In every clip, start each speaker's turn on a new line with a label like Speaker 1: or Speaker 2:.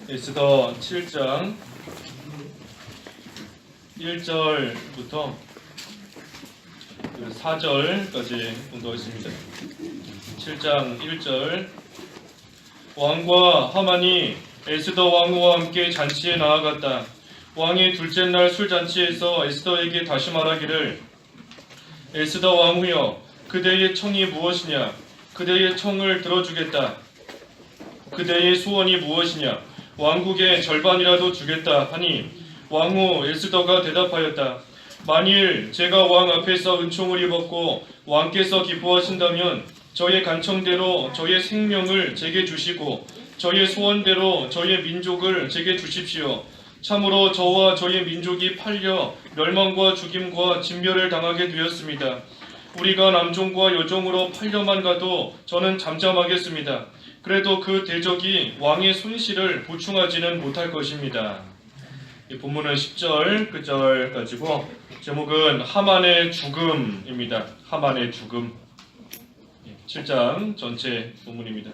Speaker 1: 에스더 7장 1절부터 4절까지 공부하겠습니다. 7장 1절. 왕과 하만이 에스더 왕후와 함께 잔치에 나아갔다. 왕이 둘째 날 술잔치에서 에스더에게 다시 말하기를, 에스더 왕후여, 그대의 청이 무엇이냐? 그대의 청을 들어주겠다. 그대의 소원이 무엇이냐? 왕국의 절반이라도 주겠다 하니, 왕후 에스더가 대답하였다. 만일 제가 왕 앞에서 은총을 입었고 왕께서 기뻐하신다면 저의 간청대로 저의 생명을 제게 주시고 저의 소원대로 저의 민족을 제게 주십시오. 참으로 저와 저의 민족이 팔려 멸망과 죽임과 진멸을 당하게 되었습니다. 우리가 남종과 여종으로 팔려만 가도 저는 잠잠하겠습니다. 그래도 그 대적이 왕의 손실을 보충하지는 못할 것입니다. 이 본문은 10절, 9절 가지고 제목은 하만의 죽음입니다. 하만의 죽음. 7장 전체 본문입니다.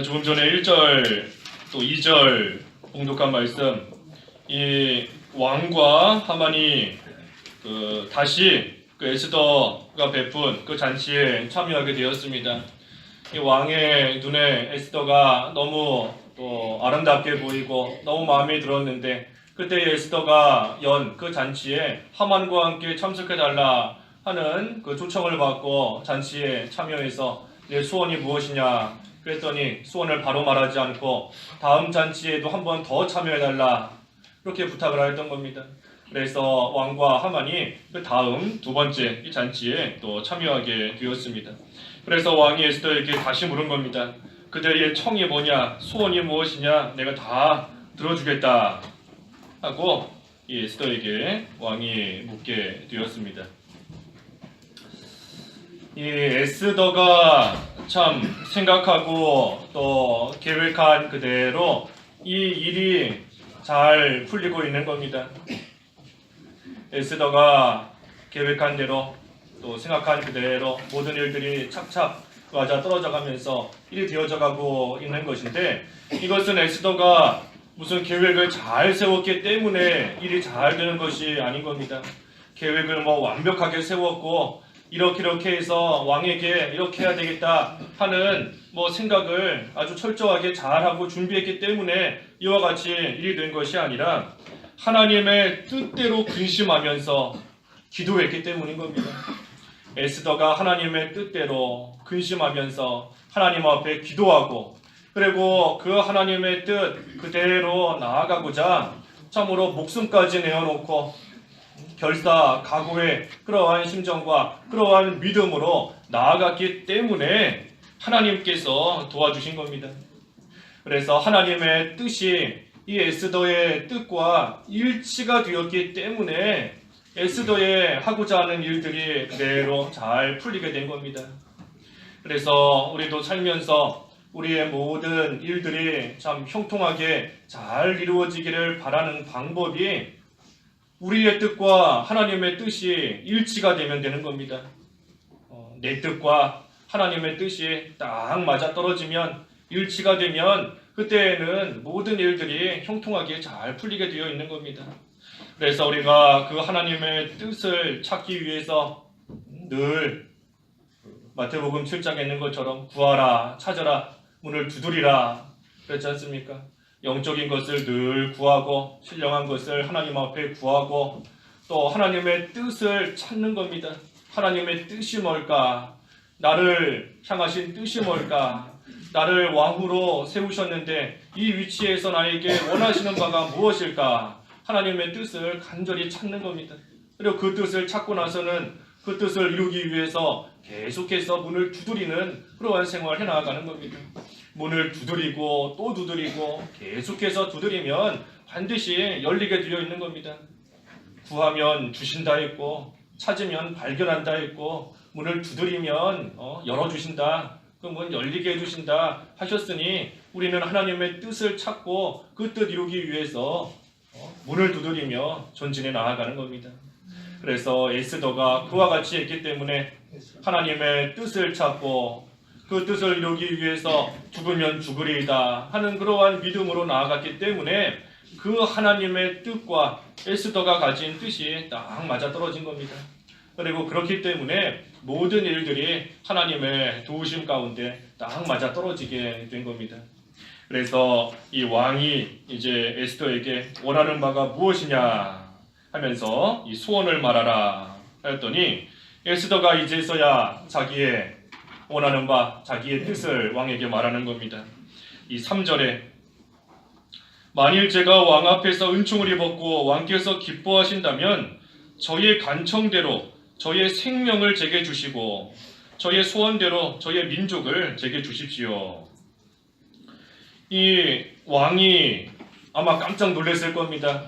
Speaker 1: 조금 전에 1절 또 2절 봉독한 말씀, 이 왕과 하만이 다시 에스더가 베푼 그 잔치에 참여하게 되었습니다. 이 왕의 눈에 에스더가 너무 아름답게 보이고 너무 마음에 들었는데, 그때 에스더가 연 그 잔치에 하만과 함께 참석해달라 하는 그 초청을 받고 잔치에 참여해서 내 소원이 무엇이냐 그랬더니 소원을 바로 말하지 않고 다음 잔치에도 한 번 더 참여해달라 그렇게 부탁을 하였던 겁니다. 그래서 왕과 하만이 그 다음 두 번째 이 잔치에 또 참여하게 되었습니다. 그래서 왕이 에스더에게 다시 물은 겁니다. 그대의 청이 뭐냐, 소원이 무엇이냐, 내가 다 들어주겠다 하고 이 에스더에게 왕이 묻게 되었습니다. 이 에스더가 참 생각하고 또 계획한 그대로 이 일이 잘 풀리고 있는 겁니다. 에스더가 계획한 대로 또 생각한 그대로 모든 일들이 착착 맞아 떨어져 가면서 일이 되어져 가고 있는 것인데, 이것은 에스더가 무슨 계획을 잘 세웠기 때문에 일이 잘 되는 것이 아닌 겁니다. 계획을 완벽하게 세웠고 이렇게 해서 왕에게 이렇게 해야 되겠다 하는 생각을 아주 철저하게 잘하고 준비했기 때문에 이와 같이 일이 된 것이 아니라 하나님의 뜻대로 근심하면서 기도했기 때문인 겁니다. 에스더가 하나님의 뜻대로 근심하면서 하나님 앞에 기도하고, 그리고 그 하나님의 뜻 그대로 나아가고자 참으로 목숨까지 내어놓고 결사각오의 그러한 심정과 그러한 믿음으로 나아갔기 때문에 하나님께서 도와주신 겁니다. 그래서 하나님의 뜻이 이 에스더의 뜻과 일치가 되었기 때문에 에스더의 하고자 하는 일들이 그대로 잘 풀리게 된 겁니다. 그래서 우리도 살면서 우리의 모든 일들이 참 형통하게 잘 이루어지기를 바라는 방법이 우리의 뜻과 하나님의 뜻이 일치가 되면 되는 겁니다. 내 뜻과 하나님의 뜻이 딱 맞아떨어지면, 일치가 되면 그때에는 모든 일들이 형통하게 잘 풀리게 되어 있는 겁니다. 그래서 우리가 그 하나님의 뜻을 찾기 위해서 늘 마태복음 7장에 있는 것처럼 구하라, 찾아라, 문을 두드리라 그렇지 않습니까? 영적인 것을 늘 구하고 신령한 것을 하나님 앞에 구하고 또 하나님의 뜻을 찾는 겁니다. 하나님의 뜻이 뭘까? 나를 향하신 뜻이 뭘까? 나를 왕후로 세우셨는데 이 위치에서 나에게 원하시는 바가 무엇일까? 하나님의 뜻을 간절히 찾는 겁니다. 그리고 그 뜻을 찾고 나서는 그 뜻을 이루기 위해서 계속해서 문을 두드리는 그러한 생활을 해나가는 겁니다. 문을 두드리고 또 두드리고 계속해서 두드리면 반드시 열리게 되어 있는 겁니다. 구하면 주신다 했고, 찾으면 발견한다 했고, 문을 두드리면 열어주신다, 그 문 열리게 해주신다 하셨으니 우리는 하나님의 뜻을 찾고 그 뜻 이루기 위해서 문을 두드리며 전진해 나아가는 겁니다. 그래서 에스더가 그와 같이 했기 때문에 하나님의 뜻을 찾고 그 뜻을 이루기 위해서 죽으면 죽으리이다 하는 그러한 믿음으로 나아갔기 때문에 그 하나님의 뜻과 에스더가 가진 뜻이 딱 맞아떨어진 겁니다. 그리고 그렇기 때문에 모든 일들이 하나님의 도우심 가운데 딱 맞아떨어지게 된 겁니다. 그래서 이 왕이 이제 에스더에게 원하는 바가 무엇이냐 하면서 이 소원을 말하라 했더니 에스더가 이제서야 자기의 원하는 바, 자기의 뜻을 왕에게 말하는 겁니다. 이 3절에 만일 제가 왕 앞에서 은총을 입었고 왕께서 기뻐하신다면 저의 간청대로 저의 생명을 제게 주시고 저의 소원대로 저의 민족을 제게 주십시오. 이 왕이 아마 깜짝 놀랐을 겁니다.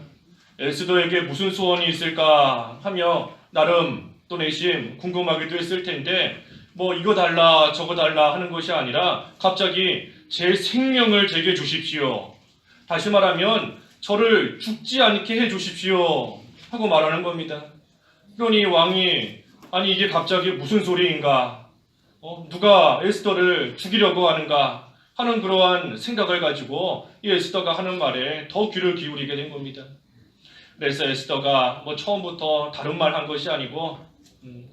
Speaker 1: 에스더에게 무슨 소원이 있을까 하며 나름 또 내심 궁금하기도 했을 텐데 뭐 이거 달라 저거 달라 하는 것이 아니라 갑자기 제 생명을 제게 주십시오. 다시 말하면 저를 죽지 않게 해 주십시오 하고 말하는 겁니다. 그러니 왕이 아니 이게 갑자기 무슨 소리인가? 누가 에스더를 죽이려고 하는가? 하는 그러한 생각을 가지고 이 에스더가 하는 말에 더 귀를 기울이게 된 겁니다. 그래서 에스더가 뭐 처음부터 다른 말 한 것이 아니고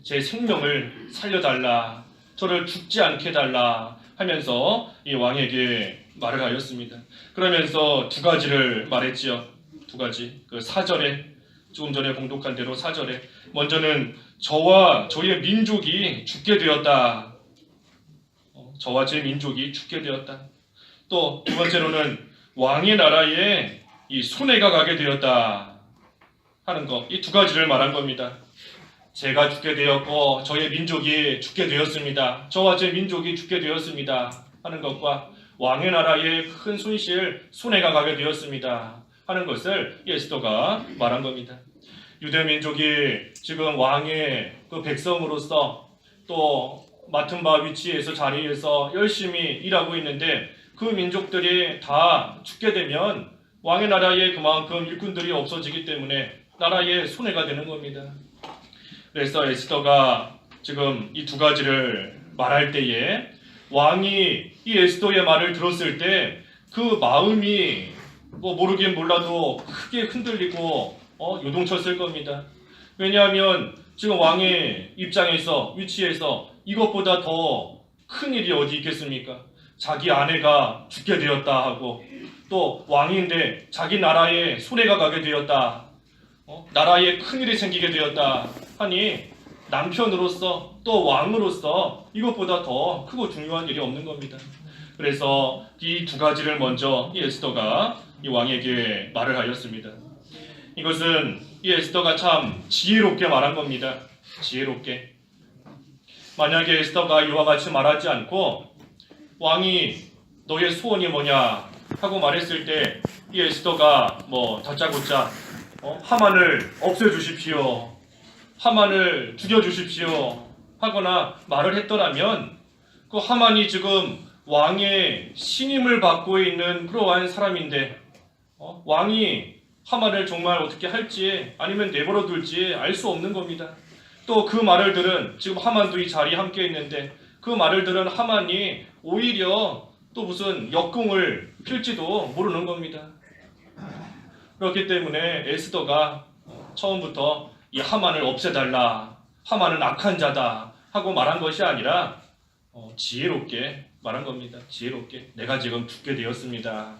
Speaker 1: 제 생명을 살려달라, 저를 죽지 않게 달라 하면서 이 왕에게 말을 하였습니다. 그러면서 두 가지를 말했지요. 두 가지. 그 4절에 조금 전에 봉독한 대로 4절에 먼저는 저와 저의 민족이 죽게 되었다. 저와 제 민족이 죽게 되었다. 또 두 번째로는 왕의 나라에 이 손해가 가게 되었다 하는 것. 이 두 가지를 말한 겁니다. 제가 죽게 되었고 저의 민족이 죽게 되었습니다. 저와 제 민족이 죽게 되었습니다 하는 것과 왕의 나라에 큰 손실, 손해가 가게 되었습니다 하는 것을 에스더가 말한 겁니다. 유대 민족이 지금 왕의 그 백성으로서 또 맡은 바 위치에서 자리에서 열심히 일하고 있는데 그 민족들이 다 죽게 되면 왕의 나라에 그만큼 일꾼들이 없어지기 때문에 나라에 손해가 되는 겁니다. 그래서 에스더가 지금 이 두 가지를 말할 때에 왕이 이 에스더의 말을 들었을 때 그 마음이 뭐 모르긴 몰라도 크게 흔들리고 요동쳤을 겁니다. 왜냐하면 지금 왕의 입장에서 위치에서 이것보다 더 큰 일이 어디 있겠습니까? 자기 아내가 죽게 되었다 하고 또 왕인데 자기 나라에 손해가 가게 되었다. 나라에 큰일이 생기게 되었다 하니 남편으로서 또 왕으로서 이것보다 더 크고 중요한 일이 없는 겁니다. 그래서 이 두 가지를 먼저 이 에스더가 이 왕에게 말을 하였습니다. 이것은 이 에스더가 참 지혜롭게 말한 겁니다. 지혜롭게. 만약에 에스더가 이와 같이 말하지 않고 왕이 너의 소원이 뭐냐 하고 말했을 때 이 에스더가 뭐 다짜고짜 하만을 없애주십시오, 하만을 죽여주십시오 하거나 말을 했더라면 그 하만이 지금 왕의 신임을 받고 있는 그러한 사람인데 왕이 하만을 정말 어떻게 할지 아니면 내버려 둘지 알 수 없는 겁니다. 또 그 말을 들은 지금 하만도 이 자리에 함께 있는데 그 말을 들은 하만이 오히려 또 무슨 역공을 필지도 모르는 겁니다. 그렇기 때문에 에스더가 처음부터 이 하만을 없애달라, 하만은 악한 자다 하고 말한 것이 아니라 지혜롭게 말한 겁니다. 지혜롭게 내가 지금 죽게 되었습니다.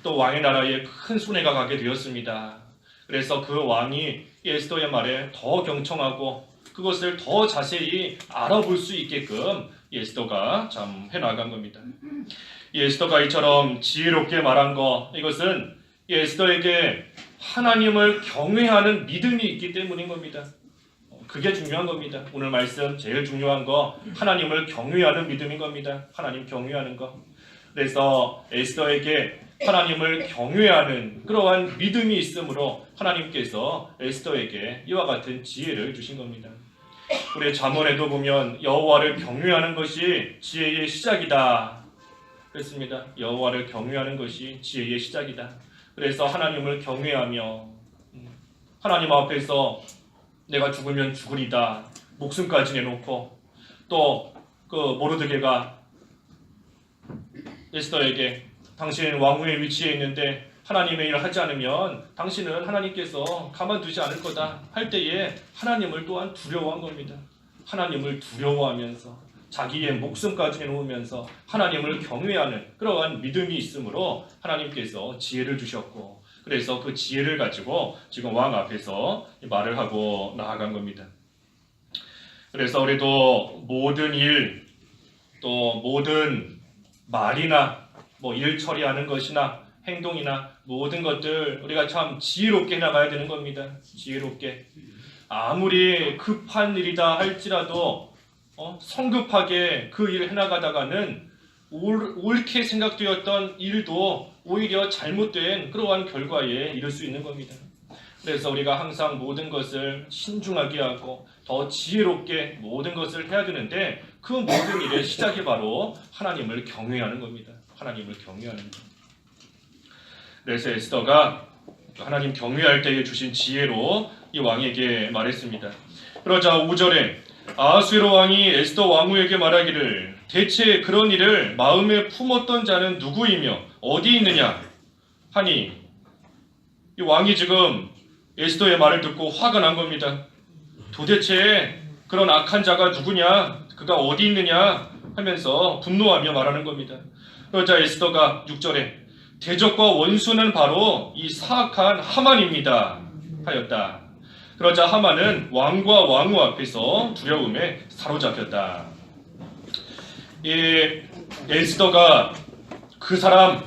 Speaker 1: 또 왕의 나라에 큰 손해가 가게 되었습니다. 그래서 그 왕이 에스더의 말에 더 경청하고 그것을 더 자세히 알아볼 수 있게끔 에스더가 참 해나간 겁니다. 에스더가 이처럼 지혜롭게 말한 것, 이것은 에스더에게 하나님을 경외하는 믿음이 있기 때문인 겁니다. 그게 중요한 겁니다. 오늘 말씀 제일 중요한 거 하나님을 경외하는 믿음인 겁니다. 하나님 경외하는 거. 그래서 에스더에게 하나님을 경외하는 그러한 믿음이 있으므로 하나님께서 에스더에게 이와 같은 지혜를 주신 겁니다. 우리 잠언에도 보면 여호와를 경외하는 것이 지혜의 시작이다 그랬습니다. 여호와를 경외하는 것이 지혜의 시작이다. 그래서 하나님을 경외하며 하나님 앞에서 내가 죽으면 죽으리다 목숨까지 내놓고 또 그 모르드게가 에스더에게 당신은 왕후의 위치에 있는데 하나님의 일을 하지 않으면 당신은 하나님께서 가만두지 않을 거다 할 때에 하나님을 또한 두려워한 겁니다. 하나님을 두려워하면서 자기의 목숨까지 내놓으면서 하나님을 경외하는 그러한 믿음이 있으므로 하나님께서 지혜를 주셨고, 그래서 그 지혜를 가지고 지금 왕 앞에서 말을 하고 나아간 겁니다. 그래서 우리도 모든 일, 또 모든 말이나 일 처리하는 것이나 행동이나 모든 것들 우리가 참 지혜롭게 해나가야 되는 겁니다. 지혜롭게. 아무리 급한 일이다 할지라도 성급하게 그 일을 해나가다가는 옳게 생각되었던 일도 오히려 잘못된 그러한 결과에 이를 수 있는 겁니다. 그래서 우리가 항상 모든 것을 신중하게 하고 더 지혜롭게 모든 것을 해야 되는데, 그 모든 일의 시작이 바로 하나님을 경외하는 겁니다. 하나님을 경외하는 것. 그래서 에스더가 하나님 경외할 때에 주신 지혜로 이 왕에게 말했습니다. 그러자 5절에 아하수에로 왕이 에스더 왕후에게 말하기를 대체 그런 일을 마음에 품었던 자는 누구이며 어디 있느냐 하니, 이 왕이 지금 에스더의 말을 듣고 화가 난 겁니다. 도대체 그런 악한 자가 누구냐, 그가 어디 있느냐 하면서 분노하며 말하는 겁니다. 그러자 에스더가 6절에 대적과 원수는 바로 이 사악한 하만입니다 하였다. 그러자 하만은 왕과 왕후 앞에서 두려움에 사로잡혔다. 이 에스더가 그 사람,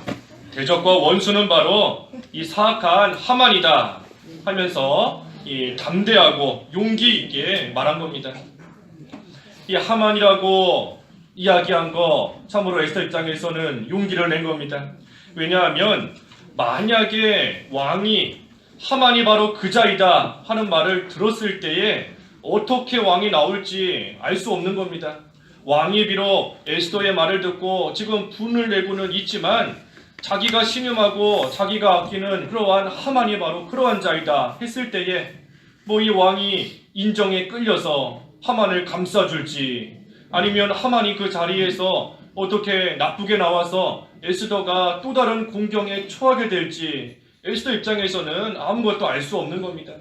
Speaker 1: 대적과 원수는 바로 이 사악한 하만이다 하면서 이 담대하고 용기 있게 말한 겁니다. 이 하만이라고 이야기한 거 참으로 에스더 입장에서는 용기를 낸 겁니다. 왜냐하면 만약에 왕이 하만이 바로 그 자이다 하는 말을 들었을 때에 어떻게 왕이 나올지 알 수 없는 겁니다. 왕이 비록 에스더의 말을 듣고 지금 분을 내고는 있지만 자기가 신음하고 자기가 아끼는 그러한 하만이 바로 그러한 자이다 했을 때에 이 왕이 인정에 끌려서 하만을 감싸줄지, 아니면 하만이 그 자리에서 어떻게 나쁘게 나와서 에스더가 또 다른 공경에 처하게 될지 에스더 입장에서는 아무것도 알 수 없는 겁니다.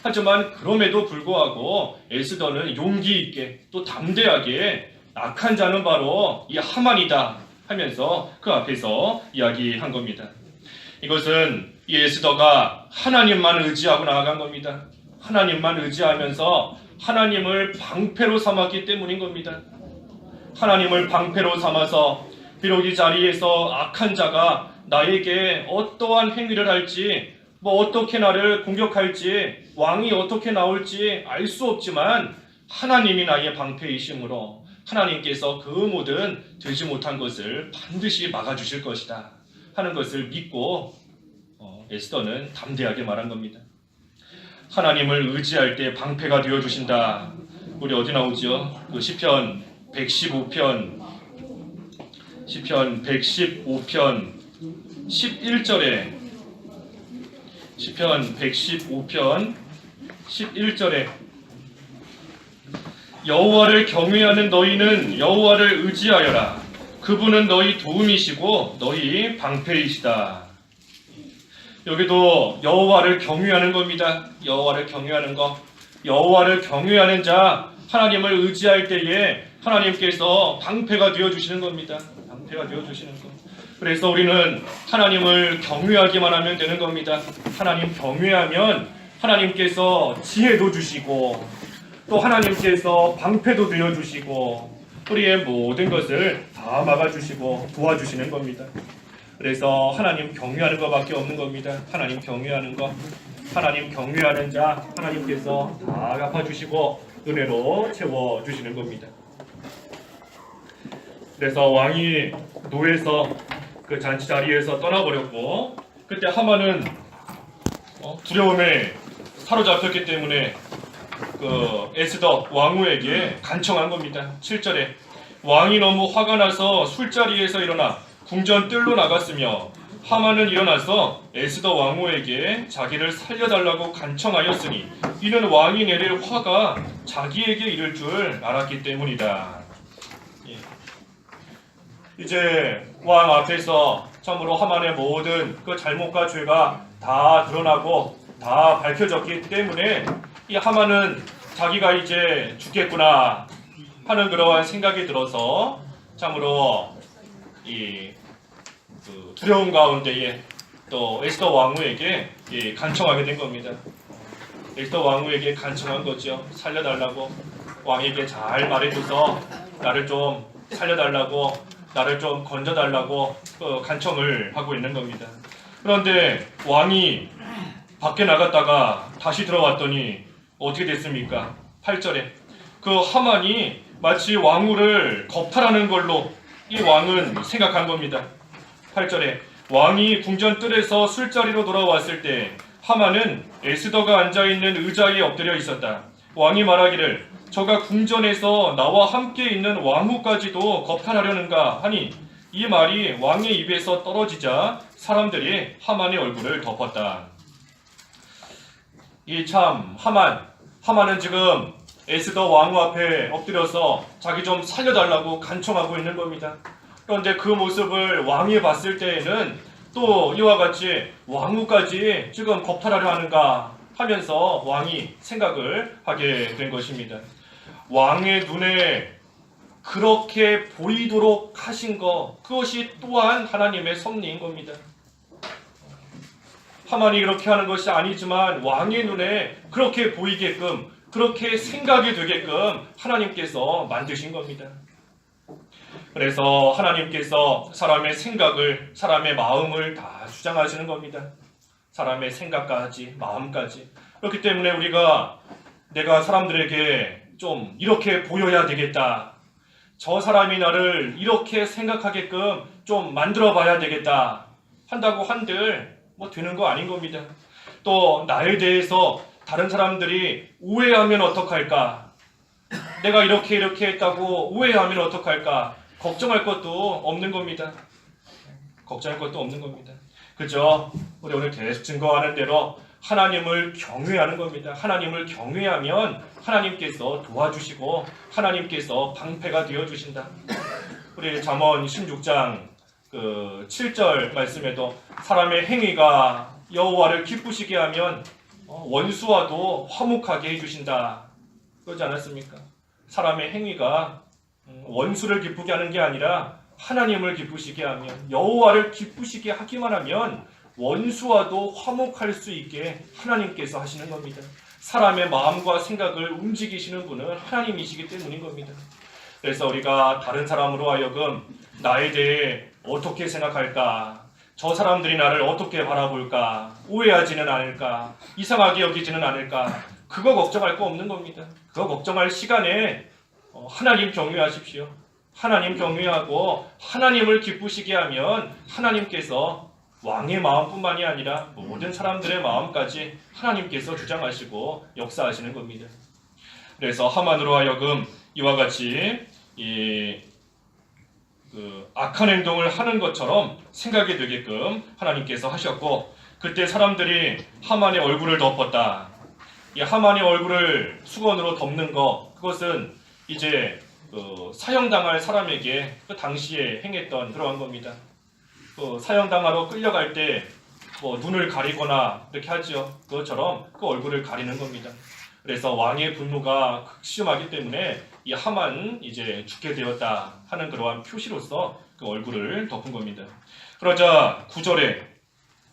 Speaker 1: 하지만 그럼에도 불구하고 에스더는 용기 있게 또 담대하게 악한 자는 바로 이 하만이다 하면서 그 앞에서 이야기한 겁니다. 이것은 이 에스더가 하나님만 의지하고 나아간 겁니다. 하나님만 의지하면서 하나님을 방패로 삼았기 때문인 겁니다. 하나님을 방패로 삼아서 비록 이 자리에서 악한 자가 나에게 어떠한 행위를 할지, 어떻게 나를 공격할지, 왕이 어떻게 나올지 알 수 없지만 하나님이 나의 방패이심으로 하나님께서 그 모든 되지 못한 것을 반드시 막아주실 것이다 하는 것을 믿고 에스더는 담대하게 말한 겁니다. 하나님을 의지할 때 방패가 되어주신다. 우리 어디 나오죠? 그 시편 115편 11절에 시편 115편 11절에 여호와를 경외하는 너희는 여호와를 의지하여라. 그분은 너희 도움이시고 너희 방패이시다. 여기도 여호와를 경외하는 겁니다. 여호와를 경외하는 것. 여호와를 경외하는 자, 하나님을 의지할 때에 하나님께서 방패가 되어주시는 겁니다. 방패가 되어주시는 것. 그래서 우리는 하나님을 경외하기만 하면 되는 겁니다. 하나님 경외하면 하나님께서 지혜도 주시고 또 하나님께서 방패도 되어주시고 우리의 모든 것을 다 막아주시고 도와주시는 겁니다. 그래서 하나님 경외하는 것밖에 없는 겁니다. 하나님 경외하는 것. 하나님 경외하는 자 하나님께서 다 갚아주시고 은혜로 채워주시는 겁니다. 그래서 왕이 노에서 그 잔치 자리에서 떠나버렸고, 그때 하만은 두려움에 사로잡혔기 때문에 그 에스더 왕후에게 간청한 겁니다. 7절에 왕이 너무 화가 나서 술자리에서 일어나 궁전 뜰로 나갔으며 하만은 일어나서 에스더 왕후에게 자기를 살려달라고 간청하였으니 이는 왕이 내릴 화가 자기에게 이를 줄 알았기 때문이다. 이제 왕 앞에서 참으로 하만의 모든 그 잘못과 죄가 다 드러나고 다 밝혀졌기 때문에 이 하만은 자기가 이제 죽겠구나 하는 그러한 생각이 들어서 참으로 그 두려움 가운데에 또 에스더 왕후에게 간청하게 된 겁니다. 에스더 왕후에게 간청한 거죠. 살려달라고, 왕에게 잘 말해줘서 나를 좀 살려달라고, 나를 좀 건져달라고 간청을 하고 있는 겁니다. 그런데 왕이 밖에 나갔다가 다시 들어왔더니 어떻게 됐습니까? 8절에 그 하만이 마치 왕후를 겁탈하는 걸로 이 왕은 생각한 겁니다. 8절에 왕이 궁전 뜰에서 술자리로 돌아왔을 때 하만은 에스더가 앉아있는 의자에 엎드려 있었다. 왕이 말하기를 저가 궁전에서 나와 함께 있는 왕후까지도 겁탈하려는가 하니 이 말이 왕의 입에서 떨어지자 사람들이 하만의 얼굴을 덮었다. 이 참 하만은 지금 에스더 왕후 앞에 엎드려서 자기 좀 살려달라고 간청하고 있는 겁니다. 그런데 그 모습을 왕이 봤을 때에는 또 이와 같이 왕후까지 지금 겁탈하려 하는가 하면서 왕이 생각을 하게 된 것입니다. 왕의 눈에 그렇게 보이도록 하신 것, 그것이 또한 하나님의 섭리인 겁니다. 하만이 그렇게 하는 것이 아니지만 왕의 눈에 그렇게 보이게끔, 그렇게 생각이 되게끔 하나님께서 만드신 겁니다. 그래서 하나님께서 사람의 생각을, 사람의 마음을 다 주장하시는 겁니다. 사람의 생각까지, 마음까지. 그렇기 때문에 우리가 내가 사람들에게 좀 이렇게 보여야 되겠다, 저 사람이 나를 이렇게 생각하게끔 좀 만들어 봐야 되겠다 한다고 한들 되는 거 아닌 겁니다. 또 나에 대해서 다른 사람들이 오해하면 어떡할까, 내가 이렇게 했다고 오해하면 어떡할까 걱정할 것도 없는 겁니다. 걱정할 것도 없는 겁니다. 그죠? 우리 오늘 계속 증거하는 대로 하나님을 경외하는 겁니다. 하나님을 경외하면 하나님께서 도와주시고 하나님께서 방패가 되어주신다. 우리 잠언 16장 7절 말씀에도 사람의 행위가 여호와를 기쁘시게 하면 원수와도 화목하게 해주신다 그러지 않았습니까? 사람의 행위가 원수를 기쁘게 하는 게 아니라 하나님을 기쁘시게 하면, 여호와를 기쁘시게 하기만 하면 원수와도 화목할 수 있게 하나님께서 하시는 겁니다. 사람의 마음과 생각을 움직이시는 분은 하나님이시기 때문인 겁니다. 그래서 우리가 다른 사람으로 하여금 나에 대해 어떻게 생각할까, 저 사람들이 나를 어떻게 바라볼까, 오해하지는 않을까, 이상하게 여기지는 않을까, 그거 걱정할 거 없는 겁니다. 그거 걱정할 시간에 하나님 경외하십시오. 하나님 경외하고 하나님을 기쁘시게 하면 하나님께서 왕의 마음뿐만이 아니라 모든 사람들의 마음까지 하나님께서 주장하시고 역사하시는 겁니다. 그래서 하만으로 하여금 이와 같이 악한 행동을 하는 것처럼 생각이 되게끔 하나님께서 하셨고, 그때 사람들이 하만의 얼굴을 덮었다. 이 하만의 얼굴을 수건으로 덮는 것, 그것은 이제 사형당할 사람에게 그 당시에 행했던 그러한 겁니다. 사형당하러 끌려갈 때 눈을 가리거나 이렇게 하죠. 그것처럼 그 얼굴을 가리는 겁니다. 그래서 왕의 분노가 극심하기 때문에 이 하만 이제 죽게 되었다 하는 그러한 표시로서 그 얼굴을 덮은 겁니다. 그러자 9절에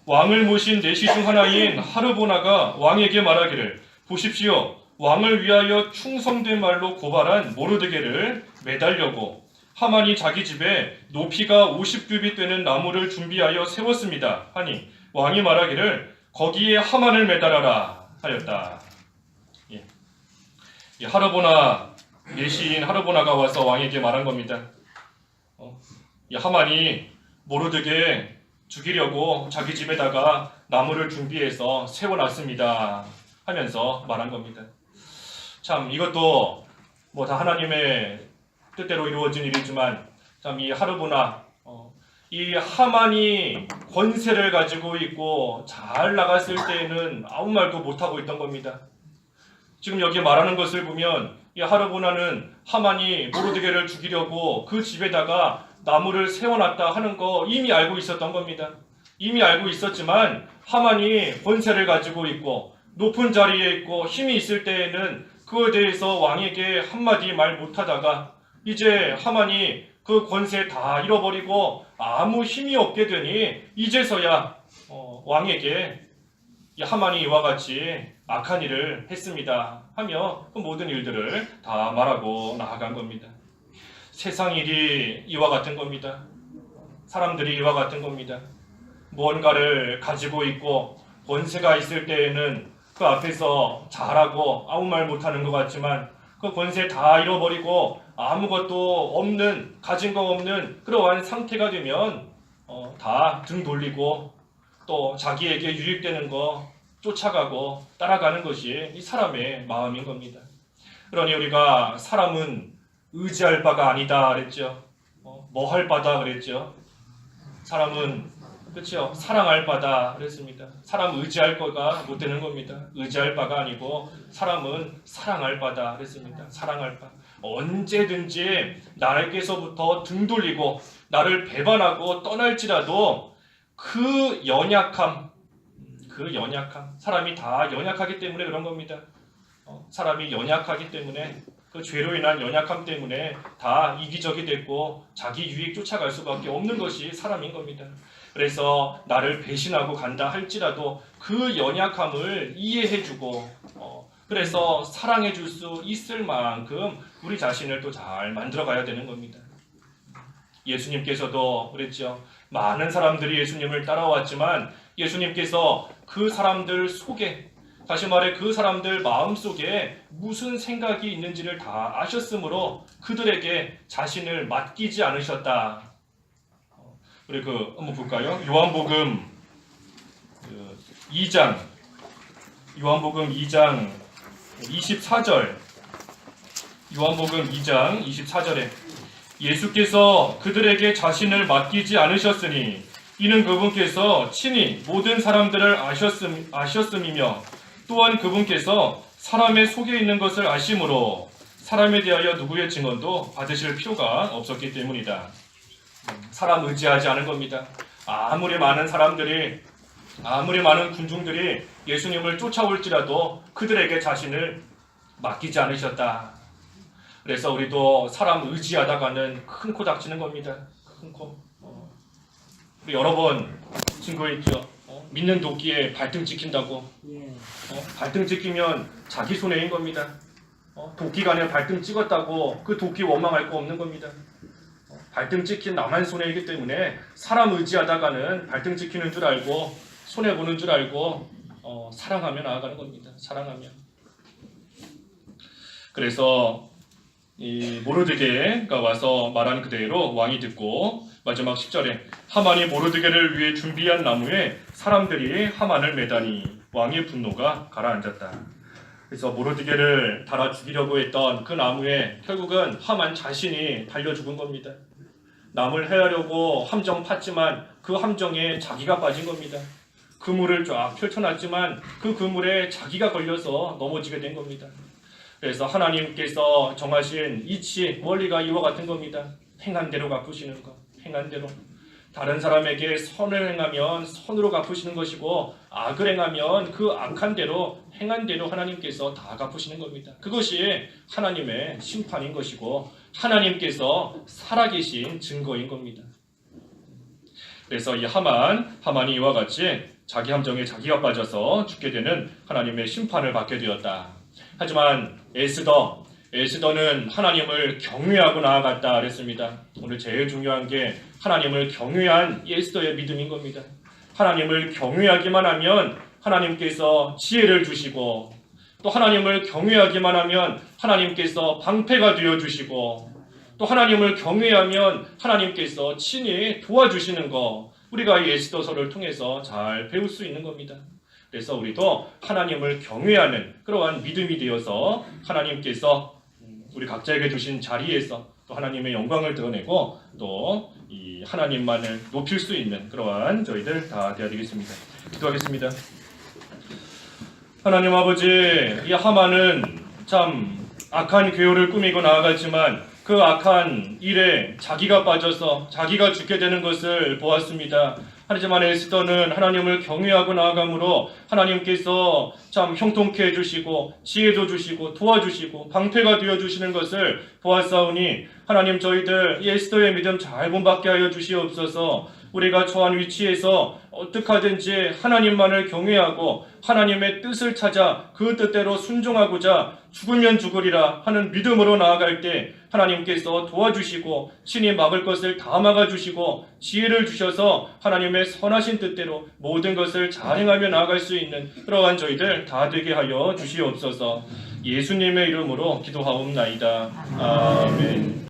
Speaker 1: 왕을 모신 내시 중 하나인 하르보나가 왕에게 말하기를 보십시오, 왕을 위하여 충성된 말로 고발한 모르드게를 매달려고 하만이 자기 집에 높이가 50규빗 되는 나무를 준비하여 세웠습니다 하니 왕이 말하기를 거기에 하만을 매달아라 하였다. 하르보나, 내시인 하르보나가 와서 왕에게 말한 겁니다. 이 하만이 모르드게 죽이려고 자기 집에다가 나무를 준비해서 세워놨습니다 하면서 말한 겁니다. 참 이것도 다 하나님의 뜻대로 이루어진 일이지만 참 이 하르보나, 이 하만이 권세를 가지고 있고 잘 나갔을 때에는 아무 말도 못하고 있던 겁니다. 지금 여기 말하는 것을 보면 이 하르보나는 하만이 모르드게를 죽이려고 그 집에다가 나무를 세워놨다 하는 거 이미 알고 있었던 겁니다. 이미 알고 있었지만 하만이 권세를 가지고 있고 높은 자리에 있고 힘이 있을 때에는 그거에 대해서 왕에게 한마디 말 못하다가 이제 하만이 그 권세 다 잃어버리고 아무 힘이 없게 되니 이제서야 왕에게 하만이 이와 같이 악한 일을 했습니다 하며 그 모든 일들을 다 말하고 나아간 겁니다. 세상 일이 이와 같은 겁니다. 사람들이 이와 같은 겁니다. 무언가를 가지고 있고 권세가 있을 때에는 그 앞에서 잘하고 아무 말 못하는 것 같지만 그 권세 다 잃어버리고 아무것도 없는, 가진 거 없는 그러한 상태가 되면 다 등 돌리고 또 자기에게 유익되는 거 쫓아가고 따라가는 것이 이 사람의 마음인 겁니다. 그러니 우리가 사람은 의지할 바가 아니다 그랬죠. 뭐 할 바다 그랬죠. 사람은 그렇죠. 사랑할 바다 그랬습니다. 사람 의지할 거가 못 되는 겁니다. 의지할 바가 아니고 사람은 사랑할 바다 그랬습니다. 사랑할 바. 언제든지 나에게서부터 등 돌리고 나를 배반하고 떠날지라도 그 연약함, 사람이 다 연약하기 때문에 그런 겁니다. 사람이 연약하기 때문에 그 죄로 인한 연약함 때문에 다 이기적이 됐고 자기 유익 쫓아갈 수밖에 없는 것이 사람인 겁니다. 그래서 나를 배신하고 간다 할지라도 그 연약함을 이해해주고 그래서 사랑해줄 수 있을 만큼 우리 자신을 또 잘 만들어가야 되는 겁니다. 예수님께서도 그랬죠. 많은 사람들이 예수님을 따라왔지만 예수님께서 그 사람들 속에, 다시 말해 그 사람들 마음속에 무슨 생각이 있는지를 다 아셨으므로 그들에게 자신을 맡기지 않으셨다. 우리 한번 볼까요? 요한복음 2장 24절. 요한복음 2장 24절에 예수께서 그들에게 자신을 맡기지 않으셨으니 이는 그분께서 친히 모든 사람들을 아셨음이며 또한 그분께서 사람의 속에 있는 것을 아심으로 사람에 대하여 누구의 증언도 받으실 필요가 없었기 때문이다. 사람 의지하지 않은 겁니다. 아무리 많은 사람들이, 아무리 많은 군중들이 예수님을 쫓아올지라도 그들에게 자신을 맡기지 않으셨다. 그래서 우리도 사람 의지하다가는 큰 코 닥치는 겁니다. 큰 코. 우리 여러 번 증거했죠. 믿는 도끼에 발등 찍힌다고. 발등 찍히면 자기 손해인 겁니다. 도끼가 아니라 발등 찍었다고 그 도끼 원망할 거 없는 겁니다. 발등 찍힌 나만 손해이기 때문에 사람 의지하다가는 발등 찍히는 줄 알고 손해보는 줄 알고 사랑하며 나아가는 겁니다. 사랑하며. 그래서 이 모르드게가 와서 말한 그대로 왕이 듣고 마지막 10절에 하만이 모르드게를 위해 준비한 나무에 사람들이 하만을 매다니 왕의 분노가 가라앉았다. 그래서 모르드게를 달아 죽이려고 했던 그 나무에 결국은 하만 자신이 달려 죽은 겁니다. 남을 해하려고 함정 팠지만 그 함정에 자기가 빠진 겁니다. 그물을 쫙 펼쳐놨지만 그 그물에 자기가 걸려서 넘어지게 된 겁니다. 그래서 하나님께서 정하신 이치, 원리가 이와 같은 겁니다. 행한 대로 갚으시는 것, 행한 대로. 다른 사람에게 선을 행하면 선으로 갚으시는 것이고 악을 행하면 그 악한 대로, 행한 대로 하나님께서 다 갚으시는 겁니다. 그것이 하나님의 심판인 것이고 하나님께서 살아계신 증거인 겁니다. 그래서 이 하만이 이와 같이 자기 함정에 자기가 빠져서 죽게 되는 하나님의 심판을 받게 되었다. 하지만 에스더는 하나님을 경외하고 나아갔다 그랬습니다. 오늘 제일 중요한 게 하나님을 경외한 에스더의 믿음인 겁니다. 하나님을 경외하기만 하면 하나님께서 지혜를 주시고 또 하나님을 경외하기만 하면 하나님께서 방패가 되어주시고 또 하나님을 경외하면 하나님께서 친히 도와주시는 거 우리가 이 에스더서를 통해서 잘 배울 수 있는 겁니다. 그래서 우리도 하나님을 경외하는 그러한 믿음이 되어서 하나님께서 우리 각자에게 주신 자리에서 또 하나님의 영광을 드러내고 또 이 하나님만을 높일 수 있는 그러한 저희들 다 되어야 되겠습니다. 기도하겠습니다. 하나님 아버지, 이 하만은 참 악한 계획을 꾸미고 나아갔지만 그 악한 일에 자기가 빠져서 자기가 죽게 되는 것을 보았습니다. 하지만 에스더는 하나님을 경외하고 나아감으로 하나님께서 참 형통케 해주시고 지혜도 주시고 도와주시고 방패가 되어주시는 것을 보았사오니 하나님 저희들 이 에스더의 믿음 잘 본받게 하여 주시옵소서. 우리가 처한 위치에서 어떻게 하든지 하나님만을 경외하고 하나님의 뜻을 찾아 그 뜻대로 순종하고자 죽으면 죽으리라 하는 믿음으로 나아갈 때 하나님께서 도와주시고 친히 막을 것을 다 막아주시고 지혜를 주셔서 하나님의 선하신 뜻대로 모든 것을 잘 행하며 나아갈 수 있는 그러한 저희들 다 되게 하여 주시옵소서. 예수님의 이름으로 기도하옵나이다. 아멘.